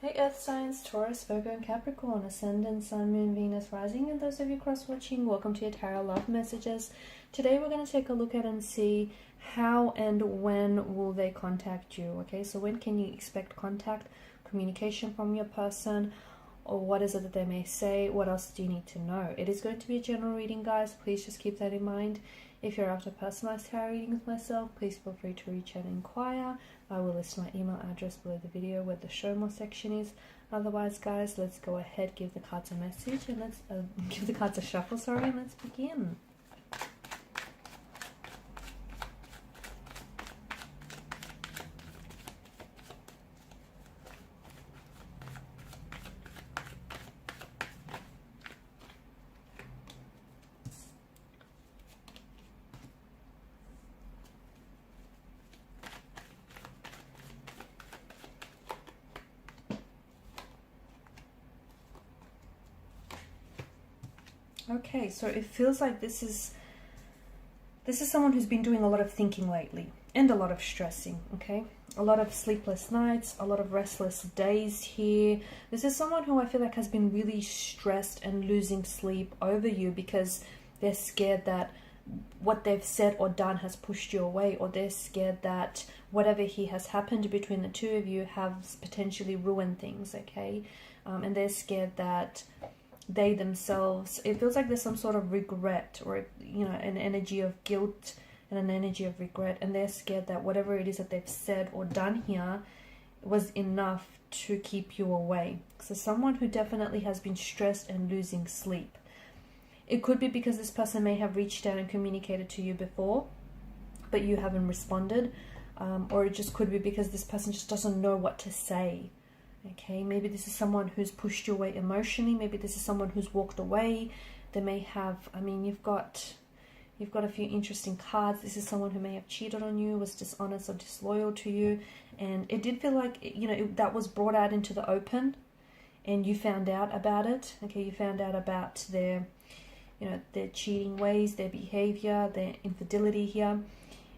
Hey Earth signs, Taurus, Virgo and Capricorn, Ascendant, Sun, Moon, Venus, Rising, and those of you cross-watching, welcome to your Tarot Love Messages. Today we're going to take a look at and see how and when will they contact you, okay? So when can you expect contact, communication from your person, or what is it that they may say? What else do you need to know? It is going to be a general reading, guys. Please just keep that in mind. If you're after personalized tarot reading with myself, please feel free to reach out and inquire. I will list my email address below the video where the show more section is. Otherwise, guys, let's go ahead, give the cards a message, and let's give the cards a shuffle, sorry, and let's begin. Okay, so it feels like this is someone who's been doing a lot of thinking lately and a lot of stressing, okay? A lot of sleepless nights, a lot of restless days here. This is someone who I feel like has been really stressed and losing sleep over you because they're scared that what they've said or done has pushed you away, or they're scared that whatever has happened between the two of you has potentially ruined things, okay? And they're scared that they themselves, it feels like there's some sort of regret, or an energy of guilt and an energy of regret, and they're scared that whatever it is that they've said or done here was enough to keep you away. So someone who definitely has been stressed and losing sleep. It could be because this person may have reached out and communicated to you before, but you haven't responded, or it just could be because this person just doesn't know what to say. Okay, maybe this is someone who's pushed you away emotionally. Maybe this is someone who's walked away. They may have, you've got a few interesting cards. This is someone who may have cheated on you, was dishonest or disloyal to you. And it did feel like, that was brought out into the open and you found out about it. Okay, you found out about their cheating ways, their behavior, their infidelity here.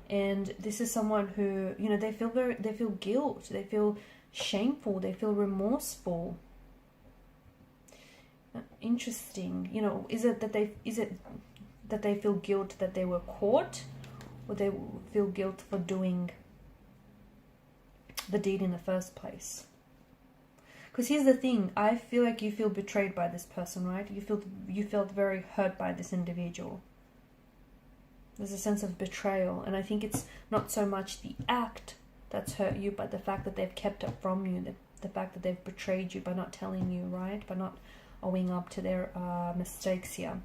And this is someone who, they feel guilt. They feel shameful, they feel remorseful. Interesting. Is it that they feel guilt that they were caught, or they feel guilt for doing the deed in the first place? Because here's the thing, I feel like you feel betrayed by this person, right? You felt very hurt by this individual. There's a sense of betrayal, and I think it's not so much the act that's hurt you, but the fact that they've kept it from you, the fact that they've betrayed you by not telling you, right? By not owing up to their mistakes here.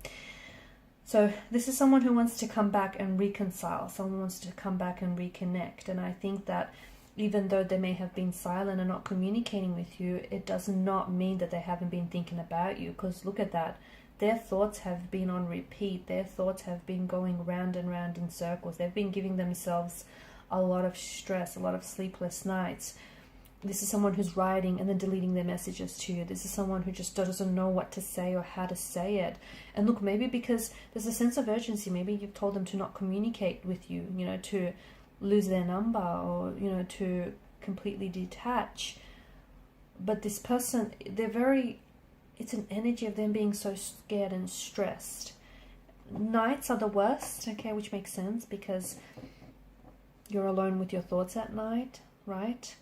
So this is someone who wants to come back and reconcile. Someone wants to come back and reconnect. And I think that even though they may have been silent and not communicating with you, it does not mean that they haven't been thinking about you. Because look at that. Their thoughts have been on repeat. Their thoughts have been going round and round in circles. They've been giving themselves a lot of stress, a lot of sleepless nights. This is someone who's writing and then deleting their messages to you. This is someone who just doesn't know what to say or how to say it. And look, maybe because there's a sense of urgency, maybe you've told them to not communicate with you, to lose their number, or, to completely detach. But this person, it's an energy of them being so scared and stressed. Nights are the worst, okay, which makes sense because you're alone with your thoughts at night, right?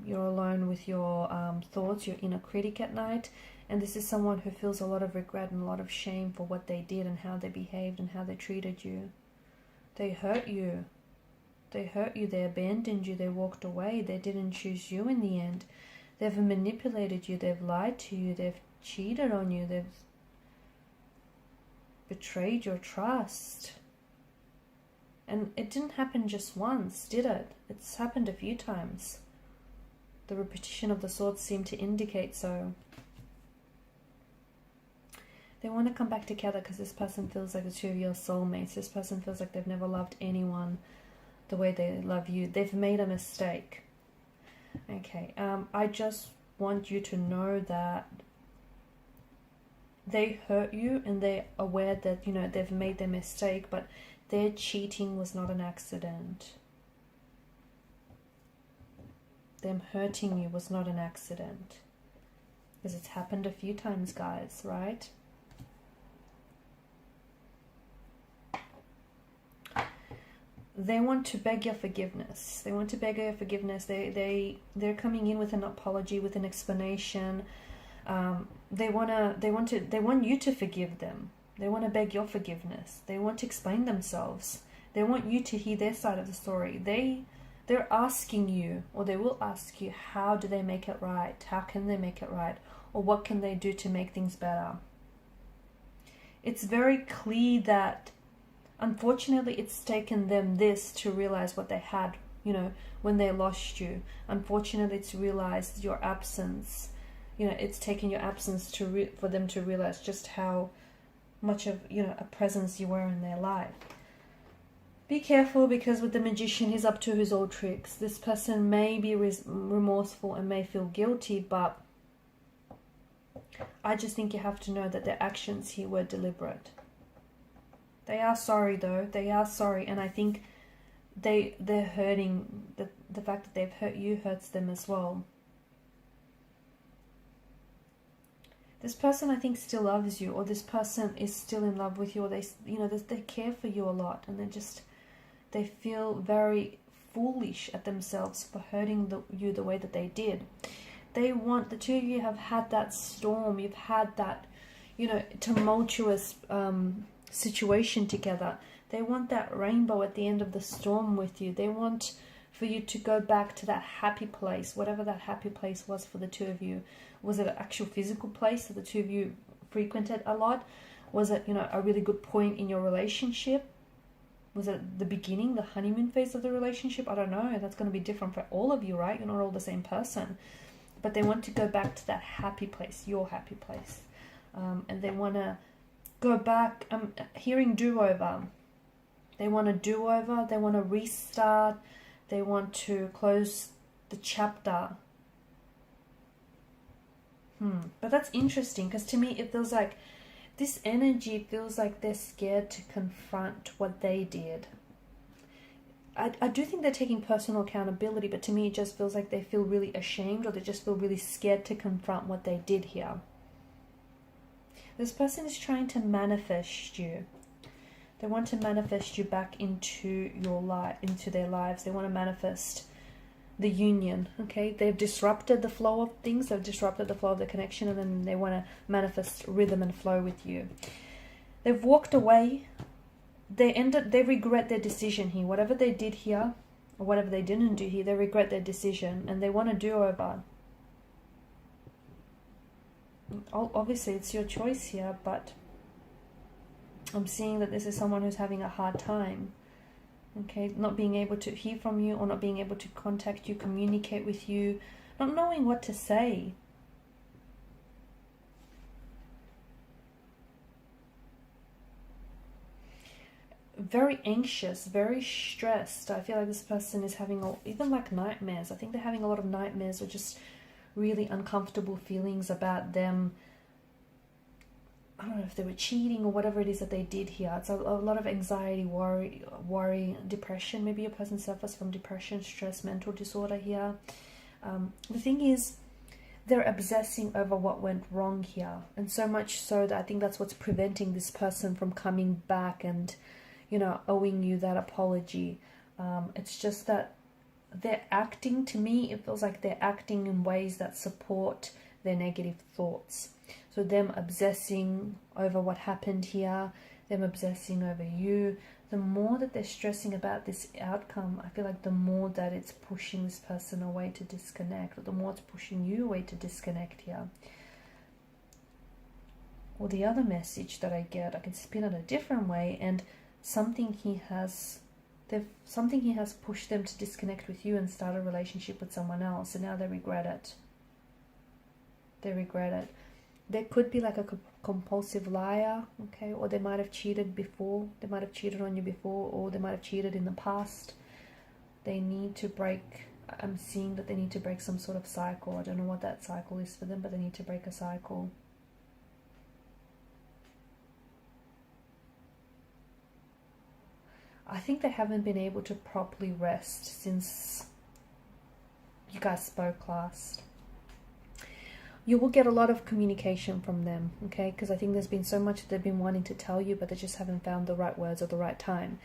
You're alone with your thoughts, your inner critic at night. And this is someone who feels a lot of regret and a lot of shame for what they did and how they behaved and how they treated you. They hurt you. They hurt you. They abandoned you. They walked away. They didn't choose you in the end. They've manipulated you. They've lied to you. They've cheated on you. They've betrayed your trust. And it didn't happen just once, did it? It's happened a few times. The repetition of the swords seemed to indicate so. They want to come back together because this person feels like the two of your soulmates. This person feels like they've never loved anyone the way they love you. They've made a mistake. Okay, I just want you to know that they hurt you and they're aware that, they've made their mistake, but their cheating was not an accident. them hurting you was not an accident. Because it's happened a few times, guys, right? They want to beg your forgiveness. They want to beg your forgiveness. They're coming in with an apology, with an explanation. They want you to forgive them. They want to beg your forgiveness. They want to explain themselves. They want you to hear their side of the story. They're asking you, or they will ask you, how do they make it right? How can they make it right? Or what can they do to make things better? It's very clear that unfortunately it's taken them this to realize what they had, you know, when they lost you. Unfortunately, it's realized your absence. You know, it's taken your absence for them to realize just how much of, you know, a presence you were in their life. Be careful, because with the Magician, he's up to his old tricks. This person may be remorseful and may feel guilty, but I just think you have to know that their actions here were deliberate. They are sorry, though. They are sorry, and I think they're hurting. The fact that they've hurt you hurts them as well. This person, I think, still loves you, or this person is still in love with you, or they care for you a lot, and they feel very foolish at themselves for hurting you the way that they did. The two of you have had that storm, you've had that, you know, tumultuous situation together. They want that rainbow at the end of the storm with you. They want for you to go back to that happy place, whatever that happy place was for the two of you. Was it an actual physical place that the two of you frequented a lot? Was it, you know, a really good point in your relationship? Was it the beginning, the honeymoon phase of the relationship? I don't know. That's going to be different for all of you, right? You're not all the same person. But they want to go back to that happy place, your happy place. And they want to go back. I'm hearing do-over. They want a do-over. They want to restart. They want to close the chapter. But that's interesting, because to me it feels like this energy feels like they're scared to confront what they did. I do think they're taking personal accountability, but to me it just feels like they feel really ashamed, or they just feel really scared to confront what they did here. This person is trying to manifest you. They want to manifest you back into your life, into their lives. They want to manifest the union, okay? They've disrupted the flow of things. They've disrupted the flow of the connection, and then they want to manifest rhythm and flow with you. They've walked away. They regret their decision here. Whatever they did here, or whatever they didn't do here, they regret their decision, and they want to do over. Obviously, it's your choice here, but I'm seeing that this is someone who's having a hard time. Okay, not being able to hear from you, or not being able to contact you, communicate with you, not knowing what to say. Very anxious, very stressed. I feel like this person is having even like nightmares. I think they're having a lot of nightmares, or just really uncomfortable feelings about them. I don't know if they were cheating or whatever it is that they did here. It's a lot of anxiety, worry, depression. Maybe your person suffers from depression, stress, mental disorder here. The thing is, they're obsessing over what went wrong here. And so much so that I think that's what's preventing this person from coming back and, you know, owing you that apology. It's just that they're acting, to me, it feels like they're acting in ways that support their negative thoughts. So them obsessing over what happened here, them obsessing over you, the more that they're stressing about this outcome, I feel like the more that it's pushing this person away to disconnect, or the more it's pushing you away to disconnect here. Or the other message that I get, I can spin it a different way, and something he has pushed them to disconnect with you and start a relationship with someone else, and now they regret it. They regret it. There could be like a compulsive liar, okay, or they might have cheated before. They might have cheated on you before, or they might have cheated in the past. They need to break, I'm seeing that they need to break some sort of cycle. I don't know what that cycle is for them, but they need to break a cycle. I think they haven't been able to properly rest since you guys spoke last. You will get a lot of communication from them, okay? Because I think there's been so much that they've been wanting to tell you, but they just haven't found the right words or the right time.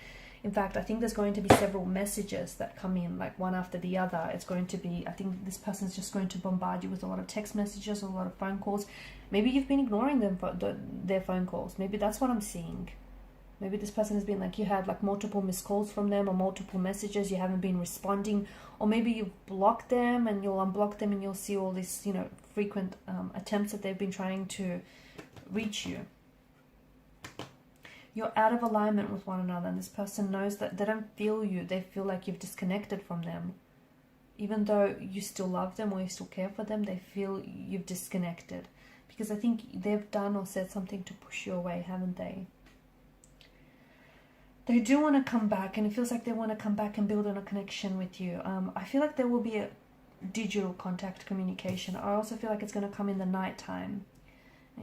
In fact, I think there's going to be several messages that come in, like one after the other. It's going to be, I think this person's just going to bombard you with a lot of text messages, a lot of phone calls. Maybe you've been ignoring them for their phone calls. Maybe that's what I'm seeing. Maybe this person has been like, you had like multiple missed calls from them or multiple messages, you haven't been responding, or maybe you've blocked them and you'll unblock them and you'll see all these, you know, frequent attempts that they've been trying to reach you. You're out of alignment with one another, and this person knows that they don't feel you. They feel like you've disconnected from them. Even though you still love them or you still care for them, they feel you've disconnected. Because I think they've done or said something to push you away, haven't they? They do want to come back, and it feels like they want to come back and build on a connection with you. I feel like there will be a digital contact communication. I also feel like it's going to come in the nighttime.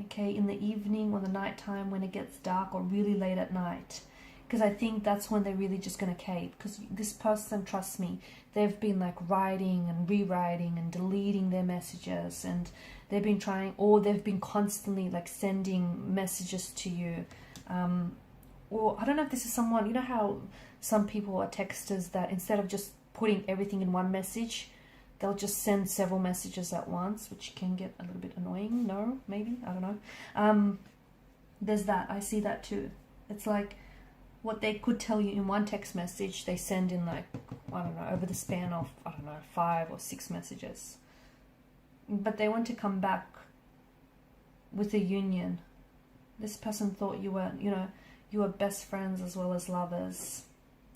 Okay, in the evening or the nighttime when it gets dark, or really late at night. Because I think that's when they're really just going to cave. Because this person, trust me, they've been like writing and rewriting and deleting their messages. And they've been trying, or they've been constantly like sending messages to you. Or I don't know if this is someone, you know how some people are texters that instead of just putting everything in one message, they'll just send several messages at once, which can get a little bit annoying. No, maybe, I don't know. There's that, I see that too. It's like what they could tell you in one text message, they send in like, I don't know, over the span of, I don't know, 5 or 6 messages. But they want to come back with a union. This person thought you were, you know, you were best friends as well as lovers,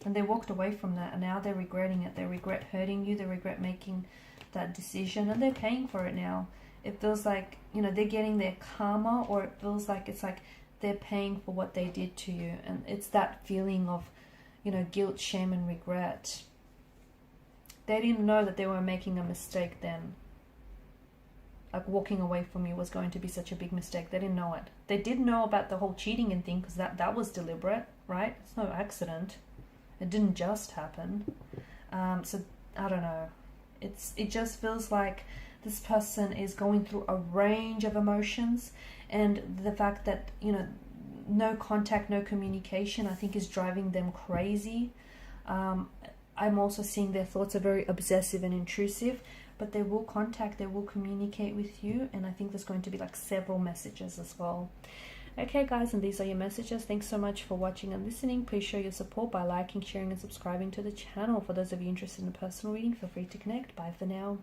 and they walked away from that, and now they're regretting it. They regret hurting you, they regret making that decision, and they're paying for it now. It feels like, you know, they're getting their karma, or it feels like it's like they're paying for what they did to you, and it's that feeling of, you know, guilt, shame and regret. They didn't know that they were making a mistake then. Like walking away from you was going to be such a big mistake. They didn't know it. They did know about the whole cheating and thing, because that was deliberate, right? It's no accident. It didn't just happen. So I don't know. It just feels like this person is going through a range of emotions, and the fact that, you know, no contact, no communication, I think is driving them crazy. I'm also seeing their thoughts are very obsessive and intrusive. But they will contact, they will communicate with you, and I think there's going to be like several messages as well. Okay guys, and these are your messages. Thanks so much for watching and listening. Please show your support by liking, sharing and subscribing to the channel. For those of you interested in a personal reading, feel free to connect. Bye for now.